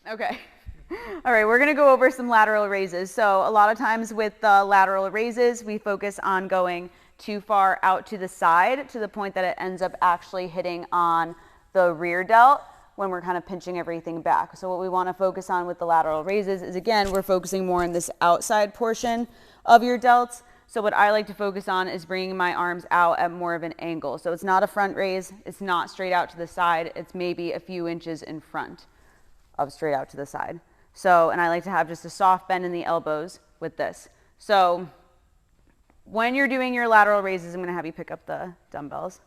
Okay. All right, we're going to go over some lateral raises. So a lot of times with the lateral raises, we focus on going too far out to the side to the point that it ends up actually hitting on the rear delt when we're kind of pinching everything back. So what we want to focus on with the lateral raises is, again, we're focusing more on this outside portion of your delts. So what I like to focus on is bringing my arms out at more of an angle. So it's not a front raise, it's not straight out to the side, it's maybe a few inches in front of straight out to the side. So, and I like to have just a soft bend in the elbows with this. So when you're doing your lateral raises, I'm going to have you pick up the dumbbells.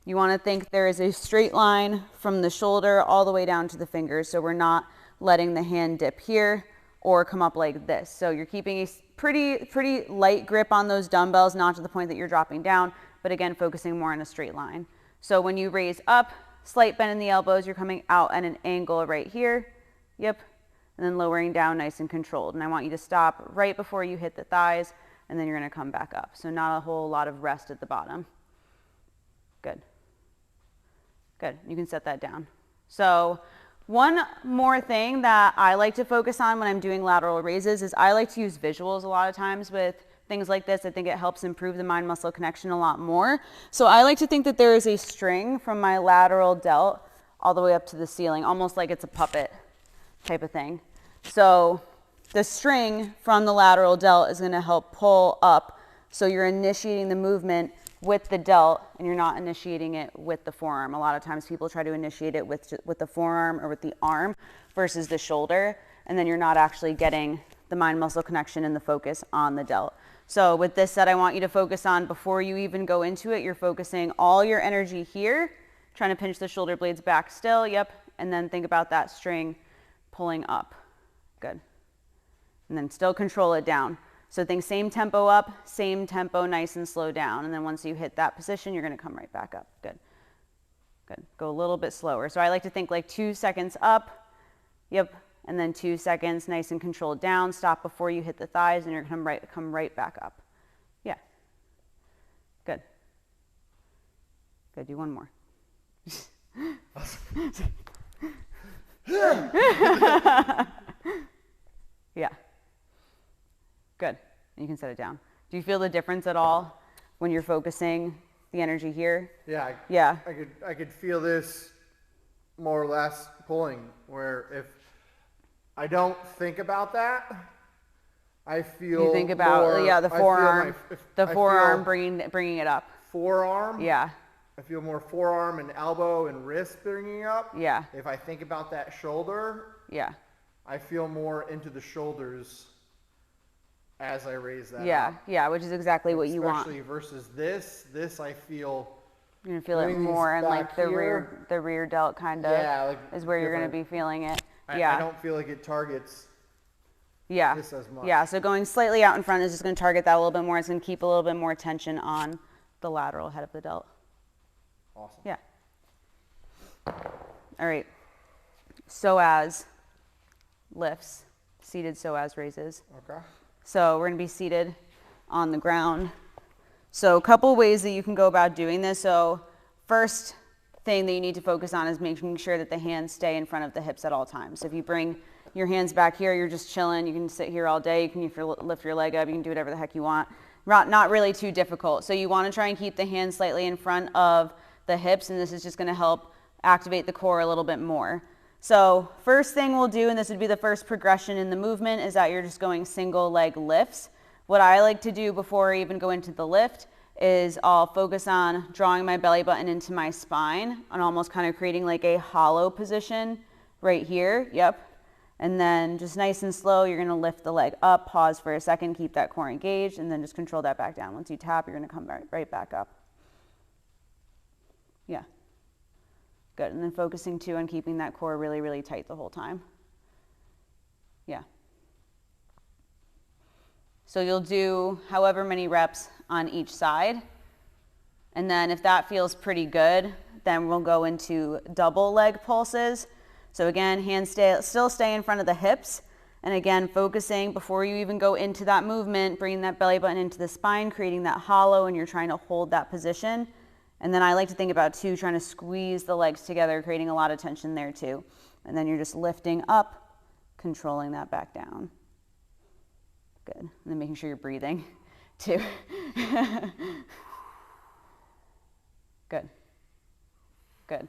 You want to think there is a straight line from the shoulder all the way down to the fingers. So we're not letting the hand dip here or come up like this. So you're keeping a pretty light grip on those dumbbells, not to the point that you're dropping down, but again, focusing more on a straight line. So when you raise up, slight bend in the elbows, you're coming out at an angle right here. Yep. And then lowering down nice and controlled. And I want you to stop right before you hit the thighs, and then you're going to come back up. So not a whole lot of rest at the bottom. Good. Good. You can set that down. So one more thing that I like to focus on when I'm doing lateral raises is I like to use visuals a lot of times with things like this. I think it helps improve the mind-muscle connection a lot more. So I like to think that there is a string from my lateral delt all the way up to the ceiling, almost like it's a puppet type of thing. So the string from the lateral delt is going to help pull up. So you're initiating the movement with the delt and you're not initiating it with the forearm. A lot of times people try to initiate it with the forearm or with the arm versus the shoulder, and then you're not actually getting the mind-muscle connection and the focus on the delt. So with this set, I want you to focus on, before you even go into it, you're focusing all your energy here, trying to pinch the shoulder blades back still, yep, and then think about that string pulling up. Good. And then still control it down. So think same tempo up, same tempo, nice and slow down. And then once you hit that position, you're going to come right back up. Good. Good. Go a little bit slower. So I like to think like 2 seconds up. Yep. And then 2 seconds, nice and controlled down. Stop before you hit the thighs, and you're going to come right back up. Yeah. Good. Good. Do one more. Yeah. Good. You can set it down. Do you feel the difference at all when you're focusing the energy here? Yeah. Yeah. I could feel this more or less pulling, where if I don't think about that, I feel you think about more, yeah, the forearm, bringing it up. Forearm. Yeah. I feel more forearm and elbow and wrist bringing up. Yeah. If I think about that shoulder, yeah, I feel more into the shoulders as I raise that yeah, up. Yeah, which is exactly what you want. Especially versus this I feel. You're gonna feel it more, and like the rear delt kind of is where you're gonna be feeling it. Yeah. I don't feel like it targets. Yeah. This as much. Yeah. So going slightly out in front is just gonna target that a little bit more. It's gonna keep a little bit more tension on the lateral head of the delt. Awesome. Yeah. All right. Psoas lifts, seated psoas raises. Okay. So we're going to be seated on the ground. So a couple ways that you can go about doing this. So first thing that you need to focus on is making sure that the hands stay in front of the hips at all times. So if you bring your hands back here, you're just chilling. You can sit here all day. You can lift your leg up. You can do whatever the heck you want. Not really too difficult. So you want to try and keep the hands slightly in front of the hips, and this is just going to help activate the core a little bit more. So first thing we'll do, and this would be the first progression in the movement, is that you're just going single leg lifts. What I like to do before I even go into the lift is I'll focus on drawing my belly button into my spine and almost kind of creating like a hollow position right here. Yep. And then just nice and slow, you're going to lift the leg up, pause for a second, keep that core engaged, and then just control that back down. Once you tap, you're going to come right back up. Yeah. Good. And then focusing too on keeping that core really, really tight the whole time. Yeah. So you'll do however many reps on each side. And then if that feels pretty good, then we'll go into double leg pulses. So again, hands still stay in front of the hips. And again, focusing before you even go into that movement, bringing that belly button into the spine, creating that hollow, and you're trying to hold that position. And then I like to think about too, trying to squeeze the legs together, creating a lot of tension there too. And then you're just lifting up, controlling that back down. Good. And then making sure you're breathing too. Good. Good.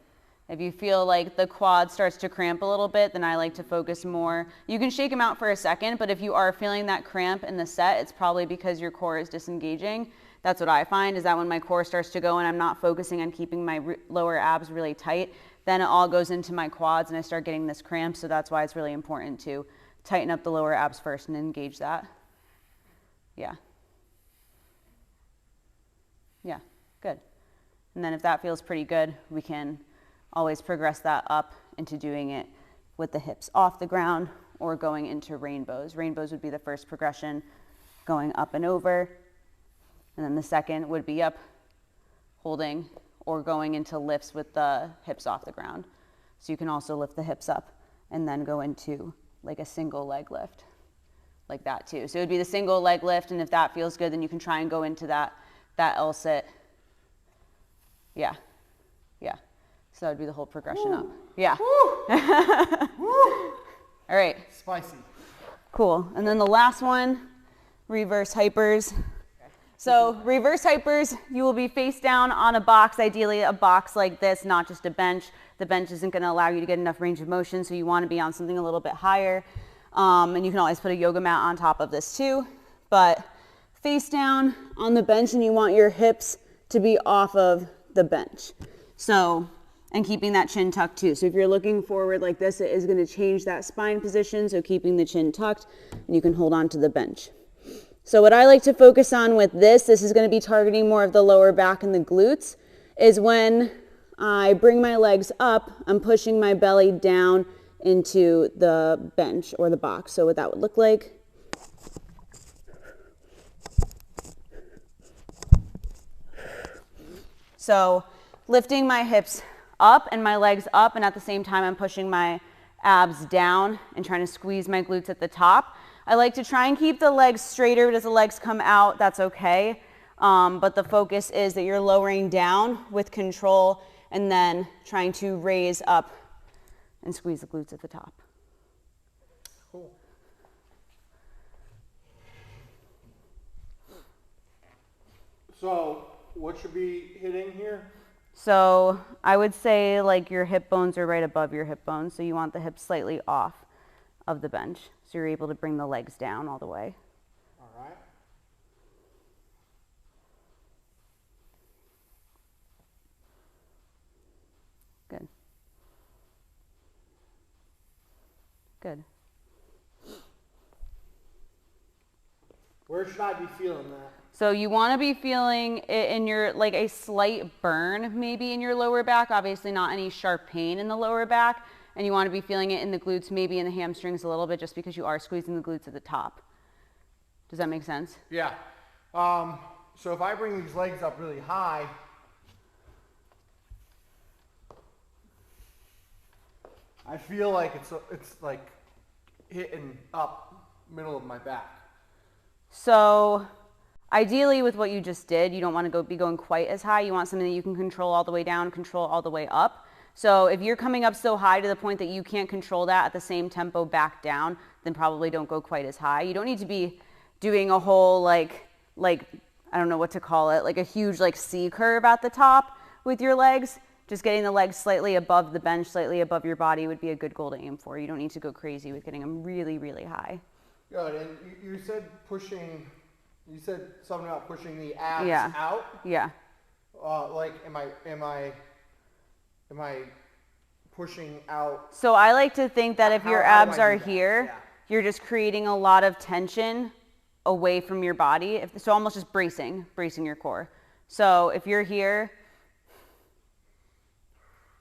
If you feel like the quad starts to cramp a little bit, then I like to focus more. You can shake them out for a second, but if you are feeling that cramp in the set, it's probably because your core is disengaging. That's what I find, is that when my core starts to go and I'm not focusing on keeping my lower abs really tight, then it all goes into my quads and I start getting this cramp. So that's why it's really important to tighten up the lower abs first and engage that. Yeah. Yeah, good. And then if that feels pretty good, we can always progress that up into doing it with the hips off the ground or going into rainbows. Rainbows would be the first progression, going up and over. And then the second would be up, holding, or going into lifts with the hips off the ground. So you can also lift the hips up and then go into like a single leg lift, like that too. So it would be the single leg lift, and if that feels good, then you can try and go into that L-sit. Yeah, yeah. So that would be the whole progression up. Yeah. All right. Spicy. Cool. And then the last one, reverse hypers. So reverse hypers, you will be face down on a box, ideally a box like this, not just a bench. The bench isn't going to allow you to get enough range of motion, so you want to be on something a little bit higher. And you can always put a yoga mat on top of this too. But face down on the bench, and you want your hips to be off of the bench. So, and keeping that chin tucked too. So if you're looking forward like this, it is going to change that spine position. So keeping the chin tucked, and you can hold on to the bench. So what I like to focus on with this is going to be targeting more of the lower back and the glutes, is when I bring my legs up, I'm pushing my belly down into the bench or the box. So what that would look like. So lifting my hips up and my legs up, and at the same time I'm pushing my abs down and trying to squeeze my glutes at the top. I like to try and keep the legs straighter, but as the legs come out, that's okay. But the focus is that you're lowering down with control and then trying to raise up and squeeze the glutes at the top. Cool. So what should be hitting here? So I would say like your hip bones are right above your hip bones. So you want the hips slightly off of the bench. So you're able to bring the legs down all the way. All right. Good. Good. Where should I be feeling that? So you want to be feeling it in your, like a slight burn maybe in your lower back, obviously not any sharp pain in the lower back. And you want to be feeling it in the glutes, maybe in the hamstrings a little bit, just because you are squeezing the glutes at the top. Does that make sense? Yeah. So if I bring these legs up really high, I feel like it's like hitting up middle of my back. So ideally with what you just did, you don't want to be going quite as high. You want something that you can control all the way down, control all the way up. So if you're coming up so high to the point that you can't control that at the same tempo back down, then probably don't go quite as high. You don't need to be doing a whole like I don't know what to call it, like a huge like C curve at the top with your legs. Just getting the legs slightly above the bench, slightly above your body would be a good goal to aim for. You don't need to go crazy with getting them really, really high. Good. And you said pushing. You said something about pushing the abs out. Yeah. Like, am I pushing out? So I like to think that if your abs are that? here, Yeah. you're just creating a lot of tension away from your body. So almost just bracing your core. So if you're here.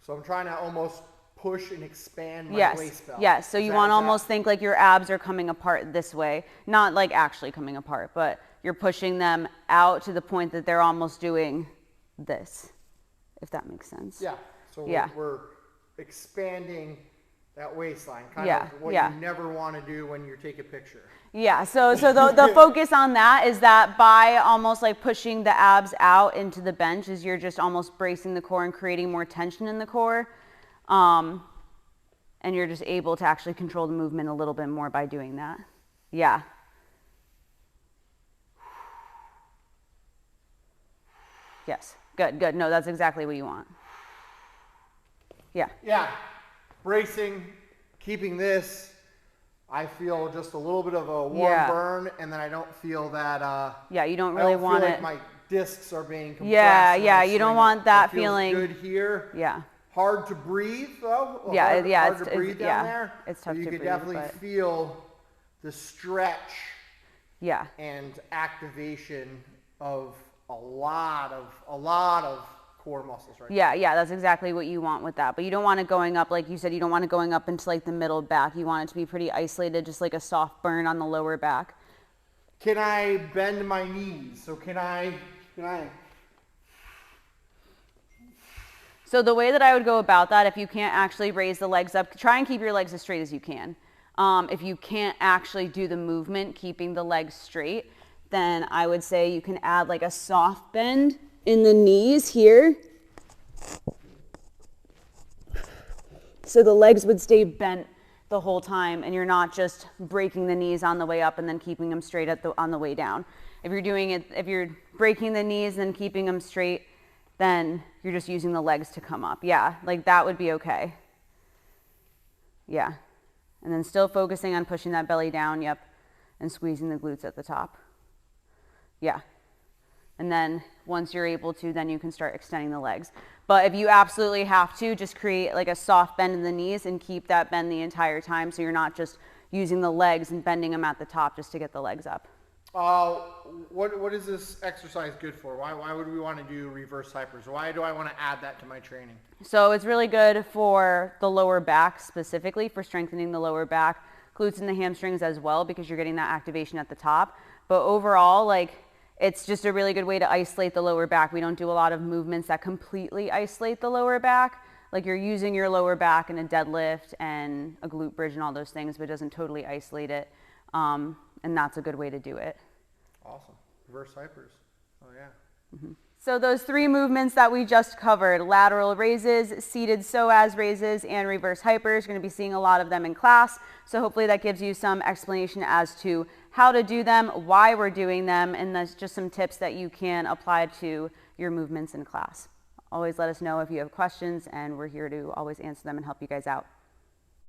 So I'm trying to almost push and expand my waist belt. Yes. So you want to almost think like your abs are coming apart this way. Not like actually coming apart, but you're pushing them out to the point that they're almost doing this, if that makes sense. Yeah. So Yeah. we're expanding that waistline, kind Yeah, of what yeah. you never want to do when you take a picture. Yeah, so the focus on that is that by almost like pushing the abs out into the bench is you're just almost bracing the core and creating more tension in the core. And you're just able to actually control the movement a little bit more by doing that. Yeah. Yes, good, good. No, that's exactly what you want. Yeah. Yeah, bracing, keeping this. I feel just a little bit of a warm burn, and then I don't feel that. Yeah, you don't really want feel it. like my discs are being compressed. Yeah, yeah, you don't want that feeling. Good here. Yeah. Hard to breathe though. Yeah, hard to breathe down there. It's tough to breathe. You can definitely feel the stretch. Yeah. And activation of a lot of core muscles right now. Yeah, that's exactly what you want with that. But you don't want it going up, like you said, you don't want it going up into like the middle back. You want it to be pretty isolated, just like a soft burn on the lower back. Can I bend my knees? So can I? So the way that I would go about that, if you can't actually raise the legs up, try and keep your legs as straight as you can. If you can't actually do the movement, keeping the legs straight, then I would say you can add like a soft bend in the knees here. So the legs would stay bent the whole time and you're not just breaking the knees on the way up and then keeping them straight on the way down. If you're doing it, if you're breaking the knees and keeping them straight, then you're just using the legs to come up. Yeah, like that would be okay. Yeah. And then still focusing on pushing that belly down, yep, and squeezing the glutes at the top. Yeah. And then once you're able to, then you can start extending the legs. But if you absolutely have to, just create like a soft bend in the knees and keep that bend the entire time so you're not just using the legs and bending them at the top just to get the legs up. What is this exercise good for? Why would we want to do reverse hypers? Why do I want to add that to my training? So it's really good for the lower back, specifically for strengthening the lower back, glutes and the hamstrings as well, because you're getting that activation at the top. But overall, like, it's just a really good way to isolate the lower back. We don't do a lot of movements that completely isolate the lower back. Like you're using your lower back in a deadlift and a glute bridge and all those things, but it doesn't totally isolate it. And that's a good way to do it. Awesome. Reverse hypers. Oh, yeah. Mm-hmm. So those three movements that we just covered, lateral raises, seated psoas raises, and reverse hypers, you're going to be seeing a lot of them in class. So hopefully that gives you some explanation as to how to do them, why we're doing them, and that's just some tips that you can apply to your movements in class. Always let us know if you have questions, and we're here to always answer them and help you guys out.